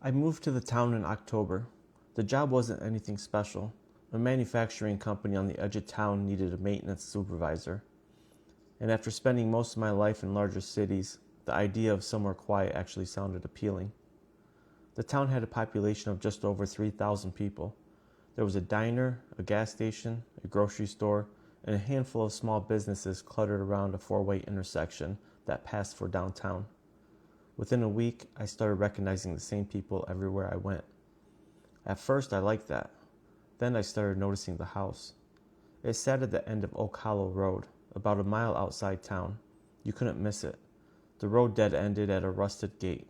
I moved to the town in October. The job wasn't anything special. A manufacturing company on the edge of town needed a maintenance supervisor. And after spending most of my life in larger cities, the idea of somewhere quiet actually sounded appealing. The town had a population of just over 3,000 people. There was a diner, a gas station, a grocery store, and a handful of small businesses cluttered around a four-way intersection that passed for downtown. Within a week, I started recognizing the same people everywhere I went. At first, I liked that. Then I started noticing the house. It sat at the end of Oak Hollow Road, about a mile outside town. You couldn't miss it. The road dead-ended at a rusted gate,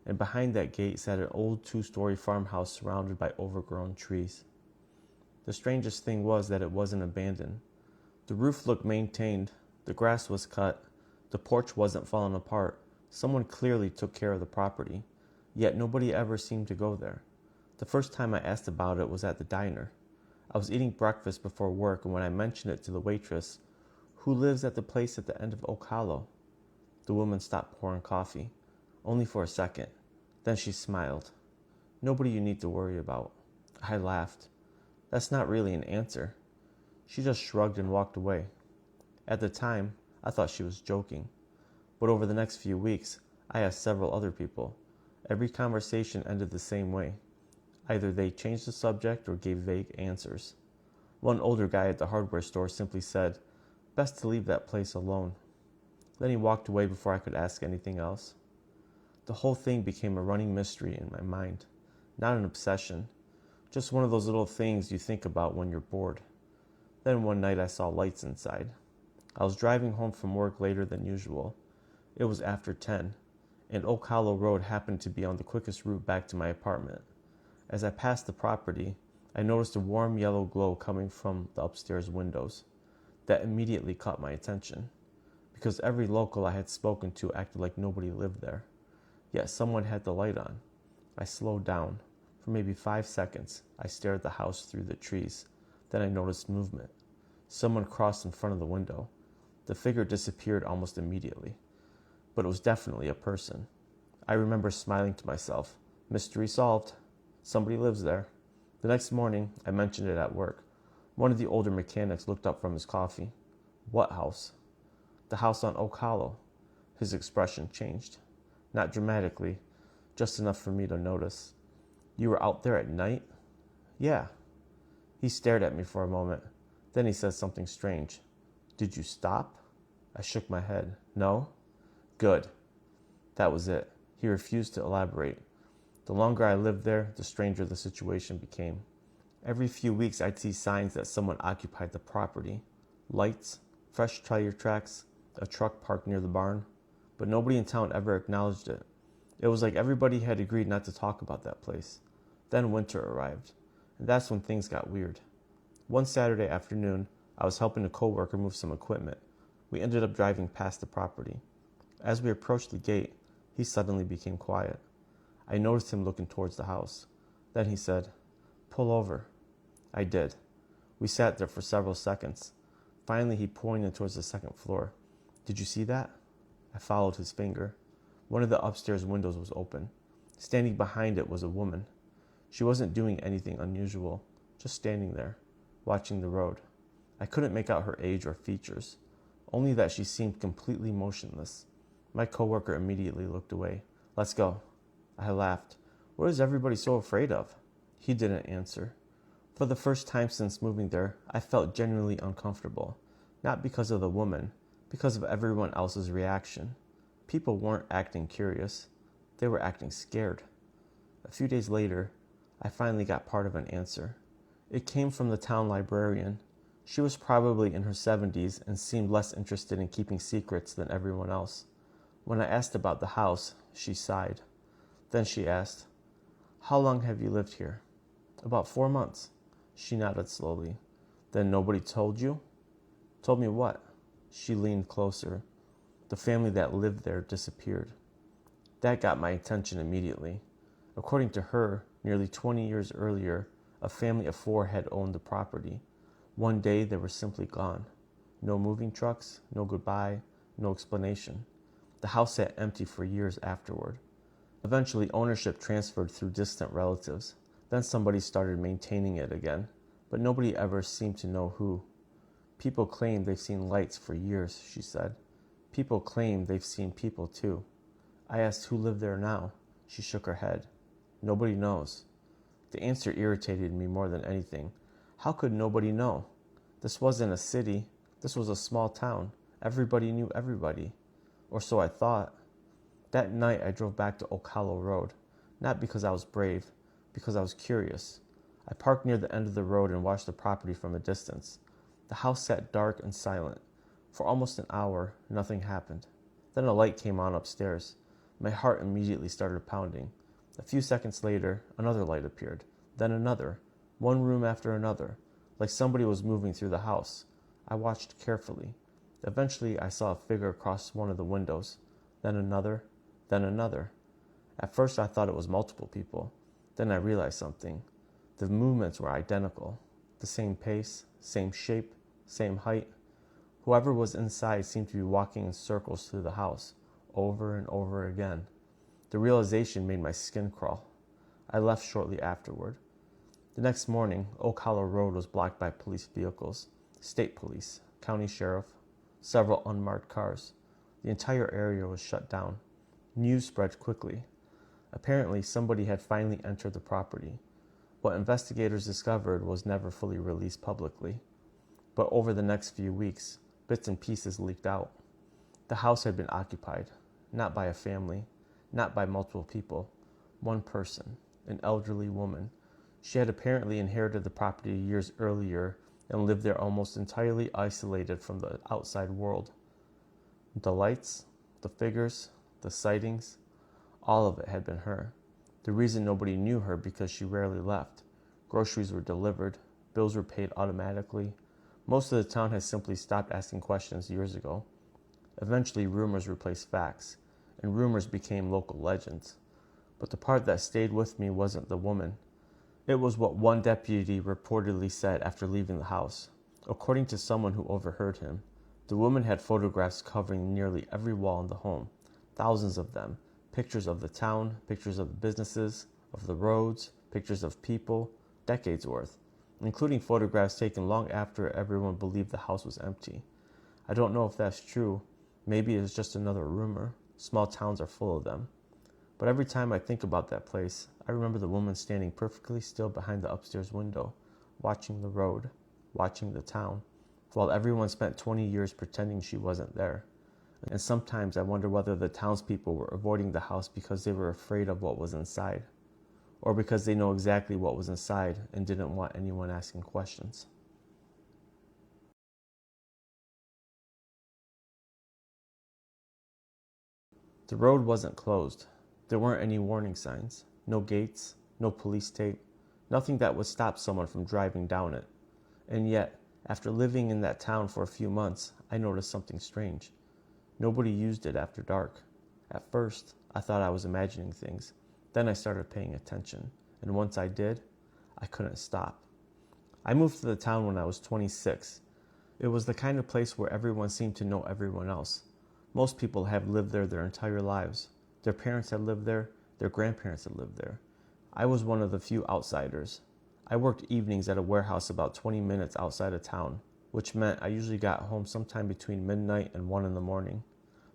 and behind that gate sat an old two-story farmhouse surrounded by overgrown trees. The strangest thing was that it wasn't abandoned. The roof looked maintained, the grass was cut, the porch wasn't falling apart. Someone clearly took care of the property, yet nobody ever seemed to go there. The first time I asked about it was at the diner. I was eating breakfast before work, and when I mentioned it to the waitress, "Who lives at the place at the end of Oak Hollow?" The woman stopped pouring coffee, only for a second. Then she smiled. "Nobody you need to worry about." I laughed. That's not really an answer. She just shrugged and walked away. At the time, I thought she was joking. But over the next few weeks, I asked several other people. Every conversation ended the same way. Either they changed the subject or gave vague answers. One older guy at the hardware store simply said, "Best to leave that place alone." Then he walked away before I could ask anything else. The whole thing became a running mystery in my mind, not an obsession, just one of those little things you think about when you're bored. Then one night I saw lights inside. I was driving home from work later than usual. It was after 10, and Oak Hollow Road happened to be on the quickest route back to my apartment. As I passed the property, I noticed a warm yellow glow coming from the upstairs windows. That immediately caught my attention, because every local I had spoken to acted like nobody lived there. Yet someone had the light on. I slowed down. For maybe 5 seconds, I stared at the house through the trees. Then I noticed movement. Someone crossed in front of the window. The figure disappeared almost immediately. But it was definitely a person. I remember smiling to myself. Mystery solved. Somebody lives there. The next morning, I mentioned it at work. One of the older mechanics looked up from his coffee. "What house?" "The house on Oak Hollow." His expression changed. Not dramatically, just enough for me to notice. "You were out there at night?" "Yeah." He stared at me for a moment. Then he said something strange. "Did you stop?" I shook my head. "No." "Good." That was it. He refused to elaborate. The longer I lived there, the stranger the situation became. Every few weeks I'd see signs that someone occupied the property. Lights, fresh tire tracks, a truck parked near the barn. But nobody in town ever acknowledged it. It was like everybody had agreed not to talk about that place. Then winter arrived, and that's when things got weird. One Saturday afternoon, I was helping a coworker move some equipment. We ended up driving past the property. As we approached the gate, he suddenly became quiet. I noticed him looking towards the house. Then he said, "Pull over." I did. We sat there for several seconds. Finally, he pointed towards the second floor. "Did you see that?" I followed his finger. One of the upstairs windows was open. Standing behind it was a woman. She wasn't doing anything unusual, just standing there, watching the road. I couldn't make out her age or features, only that she seemed completely motionless. My coworker immediately looked away. "Let's go." I laughed. "What is everybody so afraid of?" He didn't answer. For the first time since moving there, I felt genuinely uncomfortable. Not because of the woman, because of everyone else's reaction. People weren't acting curious. They were acting scared. A few days later, I finally got part of an answer. It came from the town librarian. She was probably in her 70s and seemed less interested in keeping secrets than everyone else. When I asked about the house, she sighed. Then she asked, "How long have you lived here?" "About 4 months." She nodded slowly. "Then nobody told you?" "Told me what?" She leaned closer. The family that lived there disappeared. That got my attention immediately. According to her, nearly 20 years earlier, a family of 4 had owned the property. One day they were simply gone. No moving trucks, no goodbye, no explanation. The house sat empty for years afterward. Eventually, ownership transferred through distant relatives. Then somebody started maintaining it again, but nobody ever seemed to know who. People claim they've seen lights for years, she said. People claim they've seen people too. I asked who lived there now. She shook her head. Nobody knows. The answer irritated me more than anything. How could nobody know? This wasn't a city. This was a small town. Everybody knew everybody. Or so I thought. That night I drove back to Oak Hollow Road. Not because I was brave, because I was curious. I parked near the end of the road and watched the property from a distance. The house sat dark and silent. For almost an hour, nothing happened. Then a light came on upstairs. My heart immediately started pounding. A few seconds later, another light appeared. Then another. One room after another. Like somebody was moving through the house. I watched carefully. Eventually, I saw a figure across one of the windows. Then another. Then another. At first, I thought it was multiple people. Then I realized something. The movements were identical. The same pace, same shape, same height. Whoever was inside seemed to be walking in circles through the house, over and over again. The realization made my skin crawl. I left shortly afterward. The next morning, Oak Hollow Road was blocked by police vehicles, state police, county sheriff, several unmarked cars. The entire area was shut down. News spread quickly. Apparently, somebody had finally entered the property. What investigators discovered was never fully released publicly. But over the next few weeks, bits and pieces leaked out. The house had been occupied, not by a family, not by multiple people. One person, an elderly woman. She had apparently inherited the property years earlier and lived there almost entirely isolated from the outside world. The lights, the figures, the sightings, all of it had been her. The reason nobody knew her because she rarely left. Groceries were delivered, bills were paid automatically. Most of the town had simply stopped asking questions years ago. Eventually, rumors replaced facts, and rumors became local legends. But the part that stayed with me wasn't the woman. It was what one deputy reportedly said after leaving the house. According to someone who overheard him, the woman had photographs covering nearly every wall in the home, thousands of them, pictures of the town, pictures of the businesses, of the roads, pictures of people, decades worth, including photographs taken long after everyone believed the house was empty. I don't know if that's true. Maybe it's just another rumor. Small towns are full of them. But every time I think about that place, I remember the woman standing perfectly still behind the upstairs window, watching the road, watching the town, while everyone spent 20 years pretending she wasn't there. And sometimes I wonder whether the townspeople were avoiding the house because they were afraid of what was inside, or because they know exactly what was inside and didn't want anyone asking questions. The road wasn't closed. There weren't any warning signs, no gates, no police tape, nothing that would stop someone from driving down it. And yet, after living in that town for a few months, I noticed something strange. Nobody used it after dark. At first, I thought I was imagining things. Then I started paying attention, and once I did, I couldn't stop. I moved to the town when I was 26. It was the kind of place where everyone seemed to know everyone else. Most people have lived there their entire lives. Their parents had lived there, their grandparents had lived there. I was one of the few outsiders. I worked evenings at a warehouse about 20 minutes outside of town, which meant I usually got home sometime between midnight and 1 in the morning.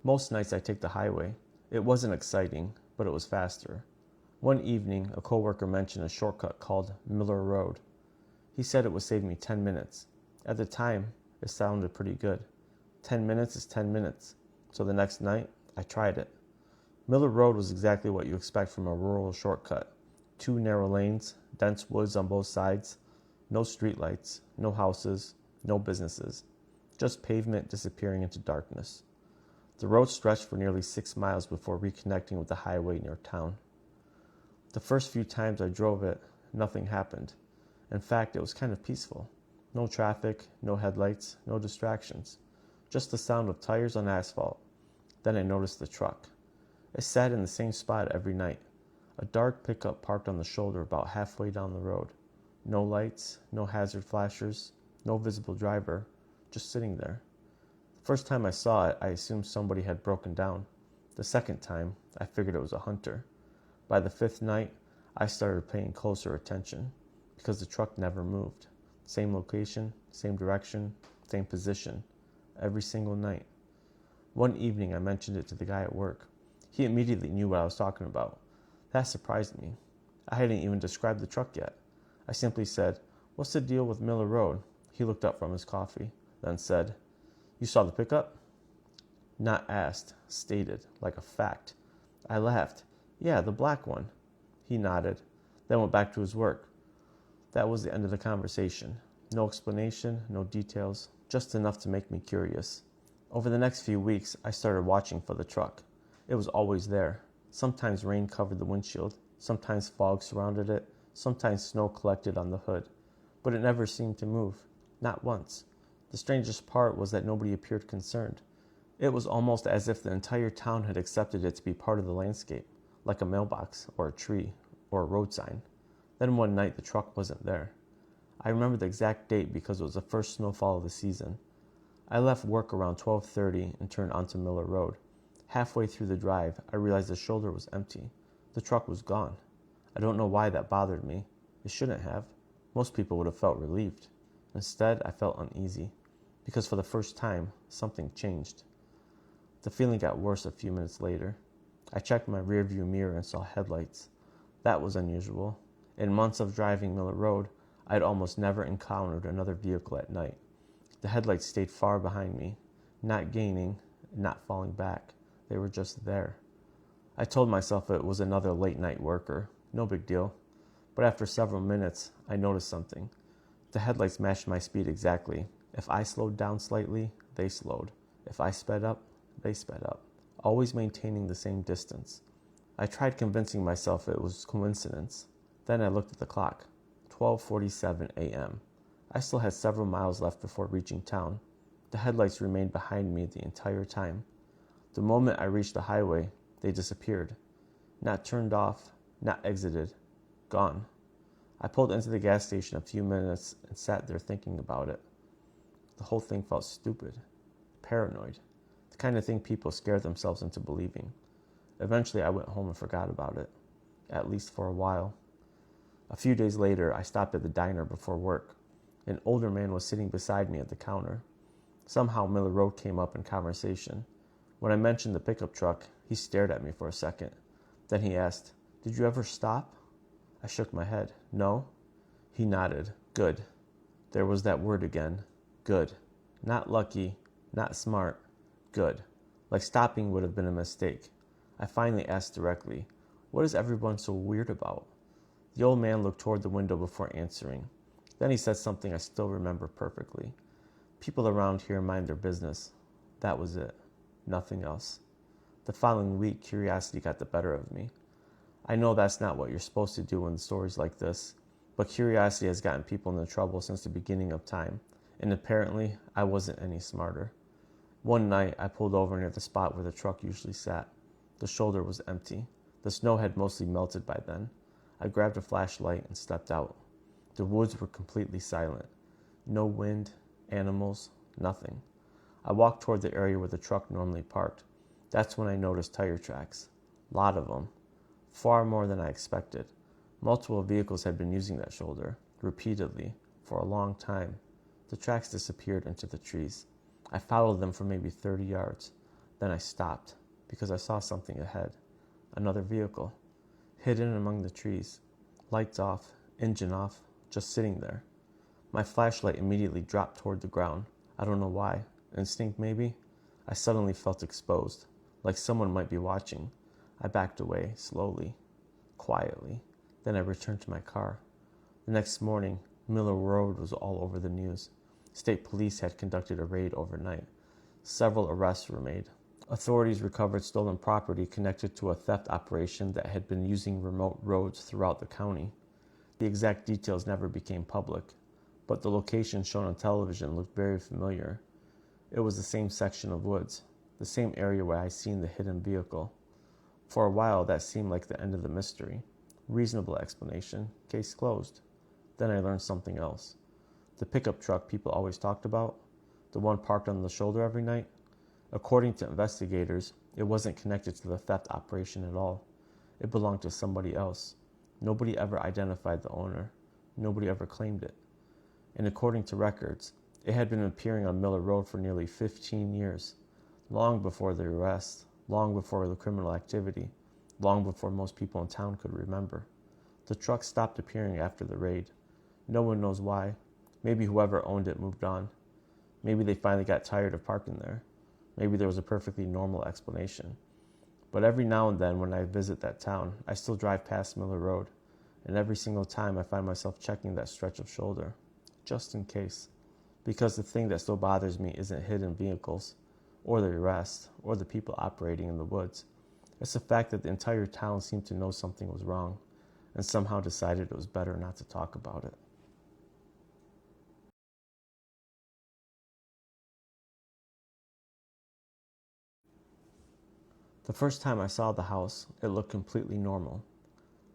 Most nights I take the highway. It wasn't exciting, but it was faster. One evening, a coworker mentioned a shortcut called Miller Road. He said it would save me 10 minutes. At the time, it sounded pretty good. 10 minutes is 10 minutes. So the next night, I tried it. Miller Road was exactly what you expect from a rural shortcut. 2 narrow lanes, dense woods on both sides, no streetlights, no houses, no businesses, just pavement disappearing into darkness. The road stretched for nearly 6 miles before reconnecting with the highway near town. The first few times I drove it, nothing happened. In fact, it was kind of peaceful. No traffic, no headlights, no distractions. Just the sound of tires on asphalt. Then I noticed the truck. It sat in the same spot every night. A dark pickup parked on the shoulder about halfway down the road. No lights, no hazard flashers, no visible driver, just sitting there. The first time I saw it, I assumed somebody had broken down. The second time, I figured it was a hunter. By the fifth night, I started paying closer attention because the truck never moved. Same location, same direction, same position, every single night. One evening, I mentioned it to the guy at work. He immediately knew what I was talking about. That surprised me. I hadn't even described the truck yet. I simply said, "What's the deal with Miller Road?" He looked up from his coffee, then said, "You saw the pickup?" Not asked, stated, like a fact. I laughed. "Yeah, the black one." He nodded, then went back to his work. That was the end of the conversation. No explanation, no details, just enough to make me curious. Over the next few weeks, I started watching for the truck. It was always there. Sometimes rain covered the windshield, sometimes fog surrounded it, sometimes snow collected on the hood. But it never seemed to move. Not once. The strangest part was that nobody appeared concerned. It was almost as if the entire town had accepted it to be part of the landscape, like a mailbox or a tree or a road sign. Then one night the truck wasn't there. I remember the exact date because it was the first snowfall of the season. I left work around 12:30 and turned onto Miller Road. Halfway through the drive, I realized the shoulder was empty. The truck was gone. I don't know why that bothered me. It shouldn't have. Most people would have felt relieved. Instead, I felt uneasy, because for the first time, something changed. The feeling got worse a few minutes later. I checked my rearview mirror and saw headlights. That was unusual. In months of driving Miller Road, I had almost never encountered another vehicle at night. The headlights stayed far behind me, not gaining, not falling back. They were just there. I told myself it was another late-night worker. No big deal. But after several minutes, I noticed something. The headlights matched my speed exactly. If I slowed down slightly, they slowed. If I sped up, they sped up, always maintaining the same distance. I tried convincing myself it was coincidence. Then I looked at the clock. 12:47 a.m. I still had several miles left before reaching town. The headlights remained behind me the entire time. The moment I reached the highway, they disappeared. Not turned off, not exited. Gone. I pulled into the gas station a few minutes and sat there thinking about it. The whole thing felt stupid, paranoid, the kind of thing people scare themselves into believing. Eventually, I went home and forgot about it, at least for a while. A few days later, I stopped at the diner before work. An older man was sitting beside me at the counter. Somehow Miller Road came up in conversation. When I mentioned the pickup truck, he stared at me for a second. Then he asked, "Did you ever stop?" I shook my head. "No." He nodded. "Good." There was that word again. Good. Not lucky, not smart. Good. Like stopping would have been a mistake. I finally asked directly, "What is everyone so weird about?" The old man looked toward the window before answering. Then he said something I still remember perfectly. "People around here mind their business." That was it. Nothing else. The following week, curiosity got the better of me. I know that's not what you're supposed to do in stories like this, but curiosity has gotten people into trouble since the beginning of time, and apparently I wasn't any smarter. One night, I pulled over near the spot where the truck usually sat. The shoulder was empty. The snow had mostly melted by then. I grabbed a flashlight and stepped out. The woods were completely silent. No wind, animals, nothing. I walked toward the area where the truck normally parked. That's when I noticed tire tracks. A lot of them. Far more than I expected. Multiple vehicles had been using that shoulder, repeatedly, for a long time. The tracks disappeared into the trees. I followed them for maybe 30 yards. Then I stopped, because I saw something ahead. Another vehicle. Hidden among the trees. Lights off, engine off, just sitting there. My flashlight immediately dropped toward the ground. I don't know why. Instinct, maybe? I suddenly felt exposed, like someone might be watching. I backed away, slowly, quietly. Then I returned to my car. The next morning, Miller Road was all over the news. State police had conducted a raid overnight. Several arrests were made. Authorities recovered stolen property connected to a theft operation that had been using remote roads throughout the county. The exact details never became public, but the location shown on television looked very familiar. It was the same section of woods, the same area where I seen the hidden vehicle. For a while, that seemed like the end of the mystery. Reasonable explanation, case closed. Then I learned something else. The pickup truck people always talked about, the one parked on the shoulder every night, according to investigators, it wasn't connected to the theft operation at all. It belonged to somebody else. Nobody ever identified the owner. Nobody ever claimed it. And according to records, it had been appearing on Miller Road for nearly 15 years, long before the arrest, long before the criminal activity, long before most people in town could remember. The truck stopped appearing after the raid. No one knows why. Maybe whoever owned it moved on. Maybe they finally got tired of parking there. Maybe there was a perfectly normal explanation. But every now and then when I visit that town, I still drive past Miller Road, and every single time I find myself checking that stretch of shoulder, just in case. Because the thing that still bothers me isn't hidden vehicles, or the arrest, or the people operating in the woods. It's the fact that the entire town seemed to know something was wrong, and somehow decided it was better not to talk about it. The first time I saw the house, it looked completely normal.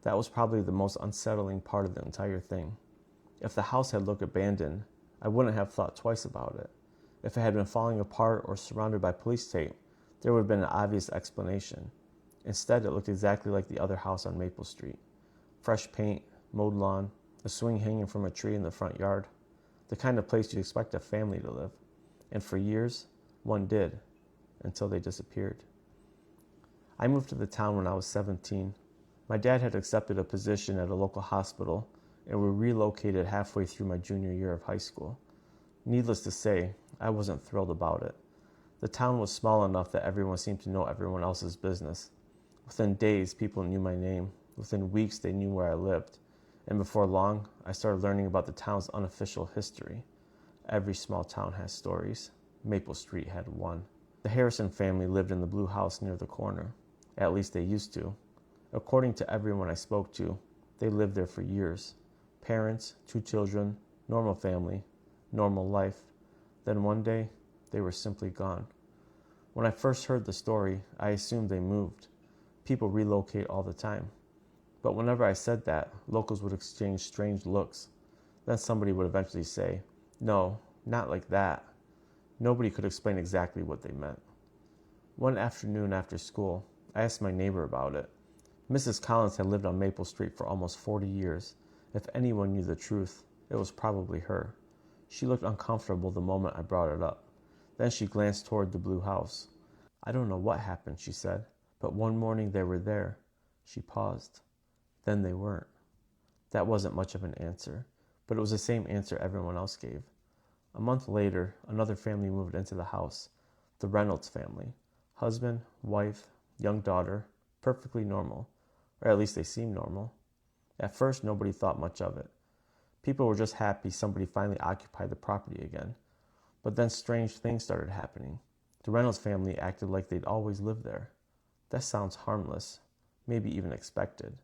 That was probably the most unsettling part of the entire thing. If the house had looked abandoned, I wouldn't have thought twice about it. If it had been falling apart or surrounded by police tape, there would have been an obvious explanation. Instead, it looked exactly like the other house on Maple Street. Fresh paint, mowed lawn, a swing hanging from a tree in the front yard. The kind of place you'd expect a family to live. And for years, one did, until they disappeared. I moved to the town when I was 17. My dad had accepted a position at a local hospital, and we relocated halfway through my junior year of high school. Needless to say, I wasn't thrilled about it. The town was small enough that everyone seemed to know everyone else's business. Within days, people knew my name. Within weeks, they knew where I lived. And before long, I started learning about the town's unofficial history. Every small town has stories. Maple Street had one. The Harrison family lived in the blue house near the corner. At least they used to. According to everyone I spoke to, they lived there for years. Parents, 2 children, normal family, normal life. Then one day, they were simply gone. When I first heard the story, I assumed they moved. People relocate all the time. But whenever I said that, locals would exchange strange looks. Then somebody would eventually say, "No, not like that." Nobody could explain exactly what they meant. One afternoon after school, I asked my neighbor about it. Mrs. Collins had lived on Maple Street for almost 40 years. If anyone knew the truth, it was probably her. She looked uncomfortable the moment I brought it up. Then she glanced toward the blue house. "I don't know what happened," she said, "but one morning they were there." She paused. Then they weren't. That wasn't much of an answer, but it was the same answer everyone else gave. A month later, another family moved into the house. The Reynolds family. Husband, wife, young daughter, perfectly normal, or at least they seemed normal. At first, nobody thought much of it. People were just happy somebody finally occupied the property again. But then strange things started happening. The Reynolds family acted like they'd always lived there. That sounds harmless, maybe even expected,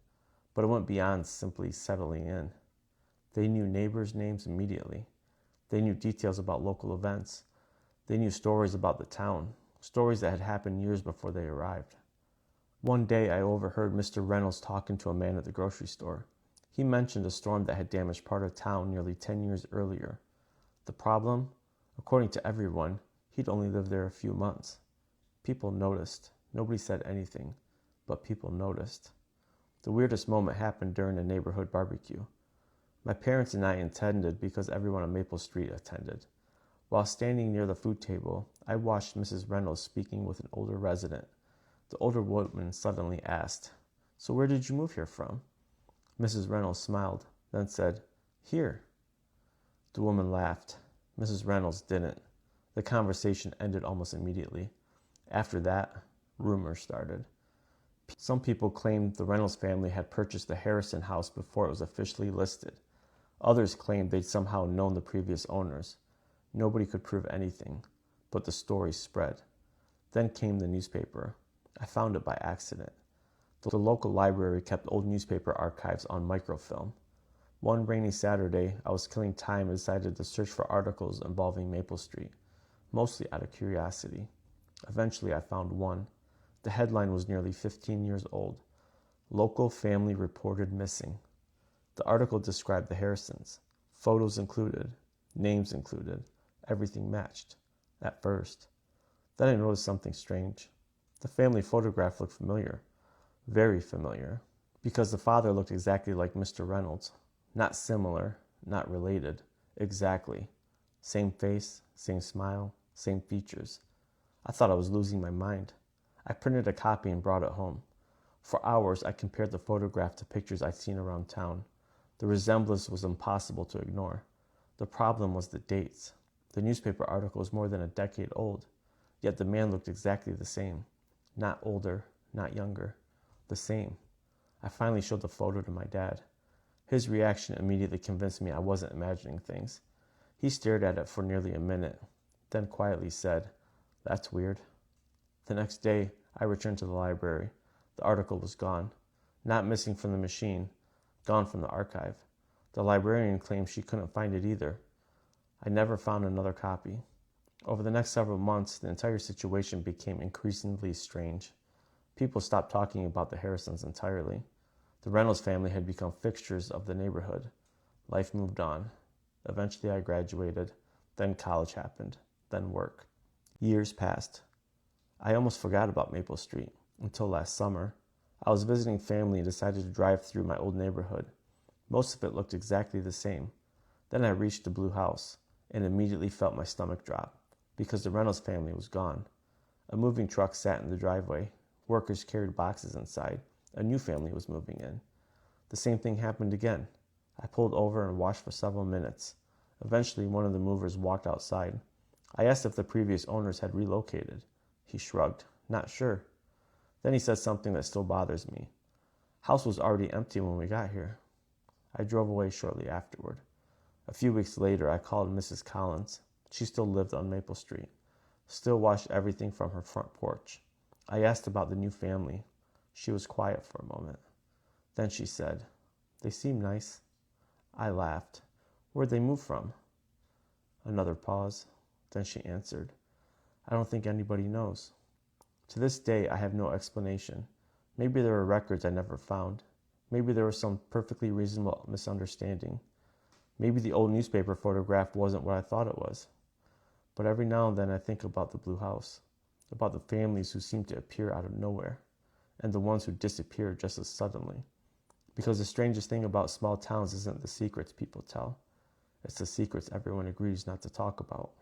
but it went beyond simply settling in. They knew neighbors' names immediately. They knew details about local events. They knew stories about the town, stories that had happened years before they arrived. One day I overheard Mr. Reynolds talking to a man at the grocery store. He mentioned a storm that had damaged part of town nearly 10 years earlier. The problem? According to everyone, he'd only lived there a few months. People noticed. Nobody said anything, but people noticed. The weirdest moment happened during a neighborhood barbecue. My parents and I attended because everyone on Maple Street attended. While standing near the food table, I watched Mrs. Reynolds speaking with an older resident. The older woman suddenly asked, "So where did you move here from?" Mrs. Reynolds smiled, then said, "Here." The woman laughed. Mrs. Reynolds didn't. The conversation ended almost immediately. After that, rumors started. Some people claimed the Reynolds family had purchased the Harrison house before it was officially listed. Others claimed they'd somehow known the previous owners. Nobody could prove anything, but the story spread. Then came the newspaper. I found it by accident. The local library kept old newspaper archives on microfilm. One rainy Saturday, I was killing time and decided to search for articles involving Maple Street, mostly out of curiosity. Eventually, I found one. The headline was nearly 15 years old. Local family reported missing. The article described the Harrisons. Photos included, names included, everything matched, at first. Then I noticed something strange. The family photograph looked familiar. Very familiar, because the father looked exactly like Mr. Reynolds. Not similar, not related. Exactly. Same face, same smile, same features. I thought I was losing my mind. I printed a copy and brought it home. For hours, I compared the photograph to pictures I'd seen around town. The resemblance was impossible to ignore. The problem was the dates. The newspaper article was more than a decade old, yet the man looked exactly the same. Not older, not younger. The same. I finally showed the photo to my dad. His reaction immediately convinced me I wasn't imagining things. He stared at it for nearly a minute, then quietly said, "That's weird." The next day, I returned to the library. The article was gone. Not missing from the machine, gone from the archive. The librarian claimed she couldn't find it either. I never found another copy. Over the next several months, the entire situation became increasingly strange. People stopped talking about the Harrisons entirely. The Reynolds family had become fixtures of the neighborhood. Life moved on. Eventually I graduated, then college happened, then work. Years passed. I almost forgot about Maple Street until last summer. I was visiting family and decided to drive through my old neighborhood. Most of it looked exactly the same. Then I reached the blue house and immediately felt my stomach drop because the Reynolds family was gone. A moving truck sat in the driveway. Workers carried boxes inside. A new family was moving in. The same thing happened again. I pulled over and watched for several minutes. Eventually, one of the movers walked outside. I asked if the previous owners had relocated. He shrugged, not sure. Then he said something that still bothers me. House was already empty when we got here. I drove away shortly afterward. A few weeks later, I called Mrs. Collins. She still lived on Maple Street, still watched everything from her front porch. I asked about the new family. She was quiet for a moment. Then she said, "They seem nice." I laughed. "Where'd they move from?" Another pause. Then she answered, "I don't think anybody knows." To this day, I have no explanation. Maybe there were records I never found. Maybe there was some perfectly reasonable misunderstanding. Maybe the old newspaper photograph wasn't what I thought it was. But every now and then I think about the blue house, about the families who seem to appear out of nowhere, and the ones who disappear just as suddenly. Because the strangest thing about small towns isn't the secrets people tell. It's the secrets everyone agrees not to talk about.